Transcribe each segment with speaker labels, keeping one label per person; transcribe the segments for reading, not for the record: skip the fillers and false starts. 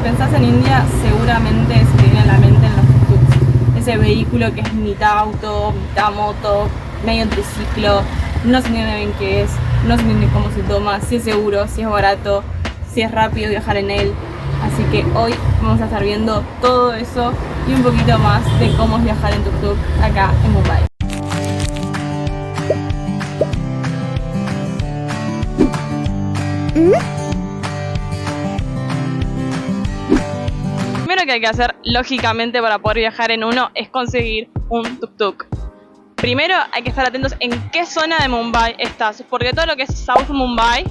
Speaker 1: pensás en India, seguramente se te viene a la mente en los tuk-tuks. Ese vehículo que es mitad auto, mitad moto, medio triciclo, no se entiende bien qué es, no se entiende cómo se toma, si es seguro, si es barato, si es rápido viajar en él. Así que hoy vamos a estar viendo todo eso y un poquito más de cómo es viajar en tuk-tuk acá en Mumbai. Primero que hay que hacer, lógicamente, para poder viajar en uno es conseguir un tuk-tuk. Primero hay que estar atentos en qué zona de Mumbai estás, porque todo lo que es South Mumbai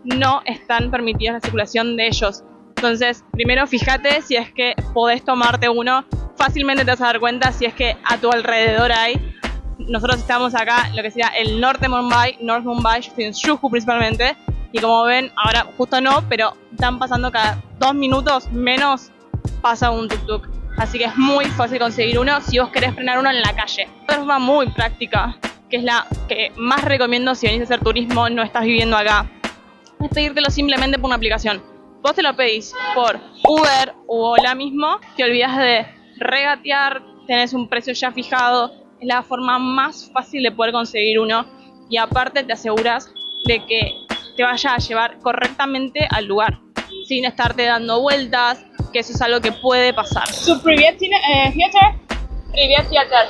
Speaker 1: no están permitidas la circulación de ellos. Entonces, primero fíjate si es que podés tomarte uno. Fácilmente te vas a dar cuenta si es que a tu alrededor hay. Nosotros estamos acá, lo que sería el norte de Mumbai, North Mumbai, yo estoy en Juhu principalmente. Y como ven, ahora justo no, pero están pasando cada 2 minutos menos pasa un tuk-tuk. Así que es muy fácil conseguir uno si vos querés frenar uno en la calle. Otra forma muy práctica, que es la que más recomiendo si venís a hacer turismo, no estás viviendo acá, es pedírtelo simplemente por una aplicación. Vos te lo pedís por Uber o Ola mismo, te olvidas de regatear, tenés un precio ya fijado, es la forma más fácil de poder conseguir uno y aparte te aseguras de que te vaya a llevar correctamente al lugar, sin estarte dando vueltas, que eso es algo que puede pasar.
Speaker 2: Привет, theater. Привет, theater.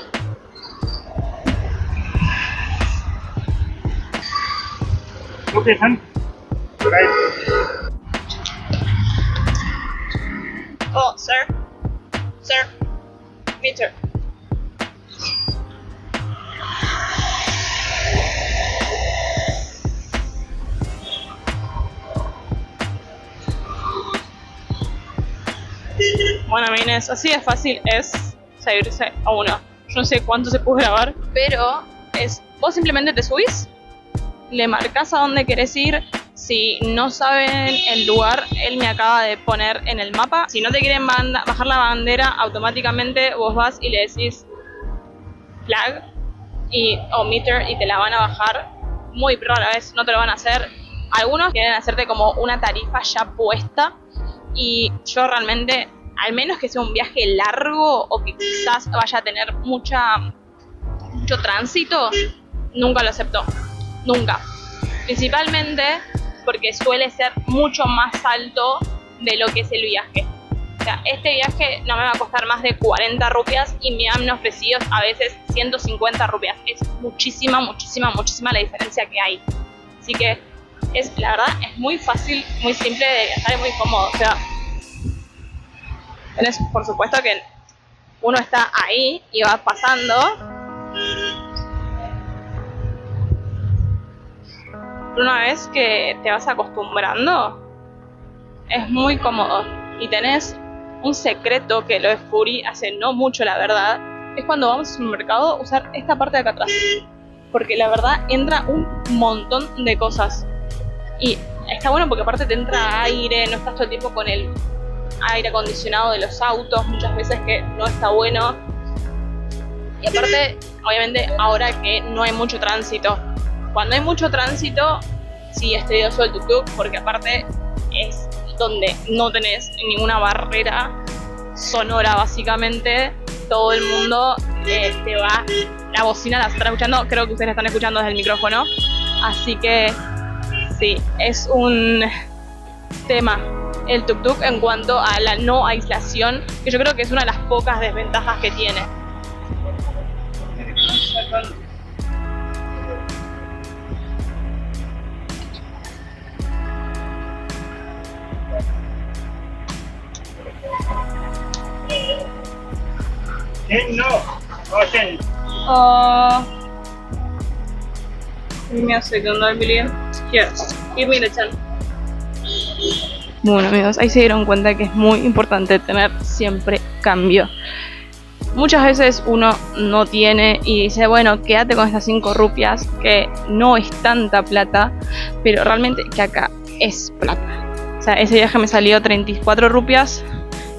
Speaker 3: Location. Right.
Speaker 2: Oh, sir. Sir. Meter.
Speaker 1: Bueno, amines, así de fácil es seguirse a uno. Yo no sé cuánto se puede grabar, pero vos simplemente te subís, le marcás a dónde querés ir. Si no saben el lugar, él me acaba de poner en el mapa. Si no te quieren bajar la bandera, automáticamente vos vas y le decís flag o meter y te la van a bajar. Muy rara vez no te lo van a hacer. Algunos quieren hacerte como una tarifa ya puesta y yo realmente, al menos que sea un viaje largo o que quizás vaya a tener mucho tránsito, nunca lo acepto. Nunca. Principalmente porque suele ser mucho más alto de lo que es el viaje. O sea, este viaje no me va a costar más de 40 rupias y me han ofrecido a veces 150 rupias. Es muchísima la diferencia que hay. Así que la verdad es muy fácil, muy simple de viajar y muy cómodo. O sea, tenés, por supuesto que uno está ahí y va pasando. Una vez que te vas acostumbrando, es muy cómodo. Y tenés un secreto que lo descubrí hace no mucho, la verdad. Es cuando vamos al supermercado usar esta parte de acá atrás. Porque la verdad entra un montón de cosas. Y está bueno porque aparte te entra aire, no estás todo el tiempo con el aire acondicionado de los autos, muchas veces que no está bueno. Y aparte, obviamente, ahora que no hay mucho tránsito. Cuando hay mucho tránsito, sí es tedioso el tuk-tuk, porque aparte es donde no tenés ninguna barrera sonora, básicamente. Todo el mundo te va, la bocina la están escuchando, creo que ustedes la están escuchando desde el micrófono. Así que sí, es un tema el tuk-tuk en cuanto a la no aislación, que yo creo que es una de las pocas desventajas que tiene. Give me a second, I believe. Here, give me the 10. Bueno, amigos, ahí se dieron cuenta que es muy importante tener siempre cambio. Muchas veces uno no tiene y dice, bueno, quédate con estas 5 rupias, que no es tanta plata, pero realmente que acá es plata. O sea, ese viaje me salió 34 rupias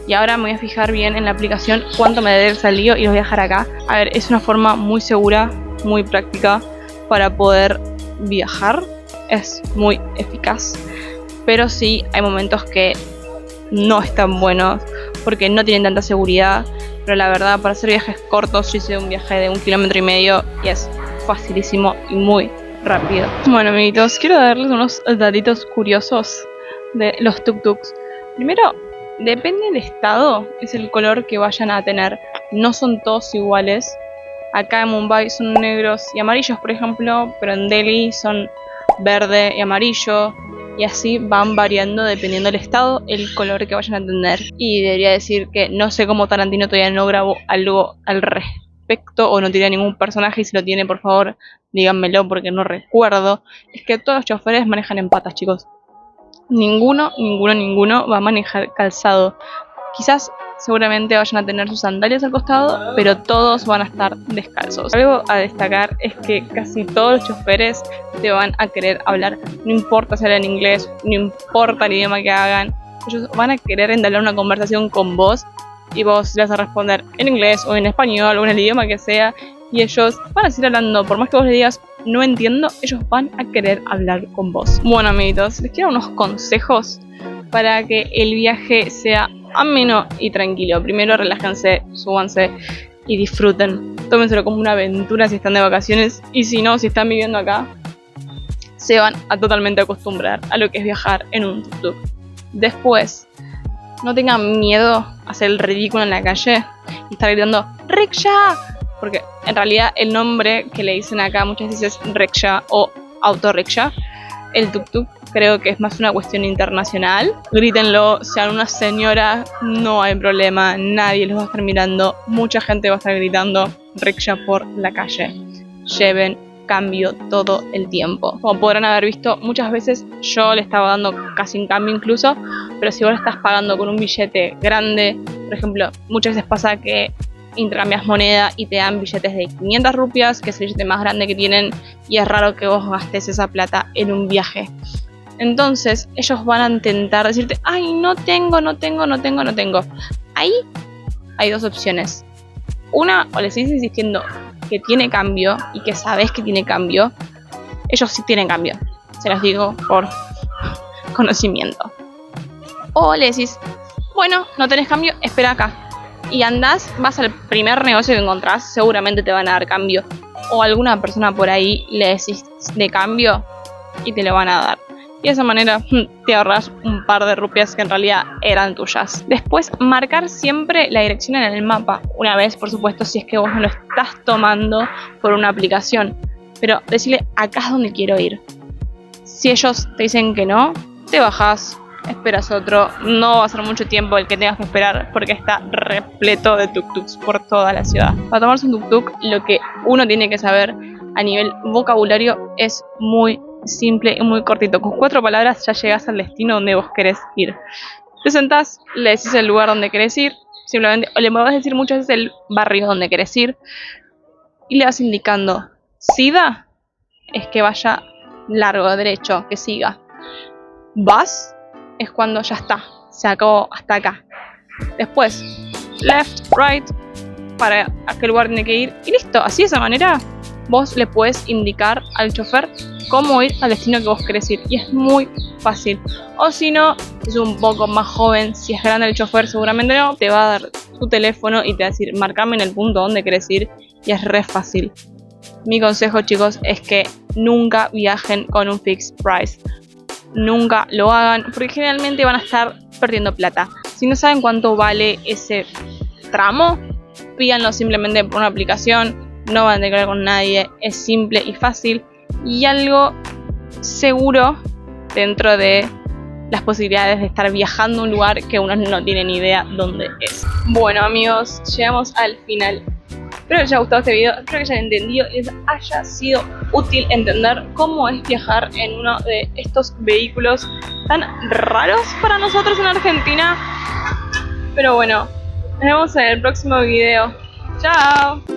Speaker 1: y ahora me voy a fijar bien en la aplicación cuánto me debe haber salido y lo voy a dejar acá. A ver, es una forma muy segura, muy práctica para poder viajar. Es muy eficaz, pero sí hay momentos que no están buenos porque no tienen tanta seguridad, pero la verdad para hacer viajes cortos yo hice un viaje de 1,5 kilómetros y es facilísimo y muy rápido. Bueno amiguitos, quiero darles unos datitos curiosos de los tuk-tuks. Primero, depende del estado, es el color que vayan a tener, no son todos iguales. Acá en Mumbai son negros y amarillos por ejemplo, pero en Delhi son verde y amarillo. Y así van variando dependiendo del estado, el color que vayan a tener. Y debería decir que no sé cómo Tarantino todavía no grabó algo al respecto o no tiene ningún personaje, y si lo tiene por favor díganmelo porque no recuerdo. Es que todos los choferes manejan en patas, chicos. Ninguno va a manejar calzado. Quizás seguramente vayan a tener sus sandalias al costado, pero todos van a estar descalzos. Algo a destacar es que casi todos los choferes te van a querer hablar, no importa si hablan inglés, no importa el idioma que hagan, ellos van a querer entablar una conversación con vos y vos les vas a responder en inglés o en español o en el idioma que sea, y ellos van a seguir hablando, por más que vos les digas no entiendo, ellos van a querer hablar con vos. Bueno amiguitos, les quiero unos consejos para que el viaje sea ameno y tranquilo. Primero relájense, súbanse y disfruten. Tómenselo como una aventura si están de vacaciones, y si no, si están viviendo acá, se van a totalmente acostumbrar a lo que es viajar en un tuk-tuk. Después, no tengan miedo a hacer el ridículo en la calle y estar gritando ¡Rickshaw! Porque en realidad el nombre que le dicen acá muchas veces es rickshaw o autorrickshaw. El tuk-tuk creo que es más una cuestión internacional. Grítenlo, sean una señora, no hay problema, nadie los va a estar mirando. Mucha gente va a estar gritando rickshaw por la calle. Lleven cambio todo el tiempo. Como podrán haber visto, muchas veces yo le estaba dando casi un cambio incluso, pero si vos le estás pagando con un billete grande, por ejemplo, muchas veces pasa que intercambias moneda y te dan billetes de 500 rupias, que es el billete más grande que tienen, y es raro que vos gastes esa plata en un viaje. Entonces ellos van a intentar decirte ay, no tengo. Ahí hay dos opciones. Una, o les sigues insistiendo que tiene cambio y que sabes que tiene cambio. Ellos sí tienen cambio, se los digo por conocimiento. O le decís bueno, no tenés cambio, espera acá. Y andás, vas al primer negocio que encontrás, seguramente te van a dar cambio. O alguna persona por ahí le decís de cambio y te lo van a dar. Y de esa manera te ahorras un par de rupias que en realidad eran tuyas. Después, marcar siempre la dirección en el mapa. Una vez, por supuesto, si es que vos no lo estás tomando por una aplicación. Pero decirle, acá es donde quiero ir. Si ellos te dicen que no, te bajás, esperas otro. No va a ser mucho tiempo el que tengas que esperar porque está repleto de tuk-tuks por toda la ciudad. Para tomarse un tuk-tuk, lo que uno tiene que saber a nivel vocabulario es muy simple y muy cortito. Con 4 palabras ya llegas al destino donde vos querés ir. Te sentás, le decís el lugar donde querés ir, simplemente, o le podés decir muchas veces el barrio donde querés ir, y le vas indicando Sida es que vaya largo, derecho, que siga. Vas es cuando ya está, se acabó hasta acá. Después, left, right, para a qué lugar tiene que ir, y listo. Así de esa manera vos le puedes indicar al chofer cómo ir al destino que vos querés ir, y es muy fácil. O si no, es un poco más joven, si es grande el chofer seguramente no, te va a dar tu teléfono y te va a decir marcame en el punto donde querés ir, y es re fácil. Mi consejo, chicos, es que nunca viajen con un fixed price. Nunca lo hagan porque generalmente van a estar perdiendo plata. Si no saben cuánto vale ese tramo, pídanlo simplemente por una aplicación. No van a tener que hablar con nadie, es simple y fácil y algo seguro dentro de las posibilidades de estar viajando a un lugar que uno no tiene ni idea dónde es. Bueno amigos, llegamos al final. Espero que les haya gustado este video, espero que hayan entendido y les haya sido útil entender cómo es viajar en uno de estos vehículos tan raros para nosotros en Argentina. Pero bueno, nos vemos en el próximo video. ¡Chao!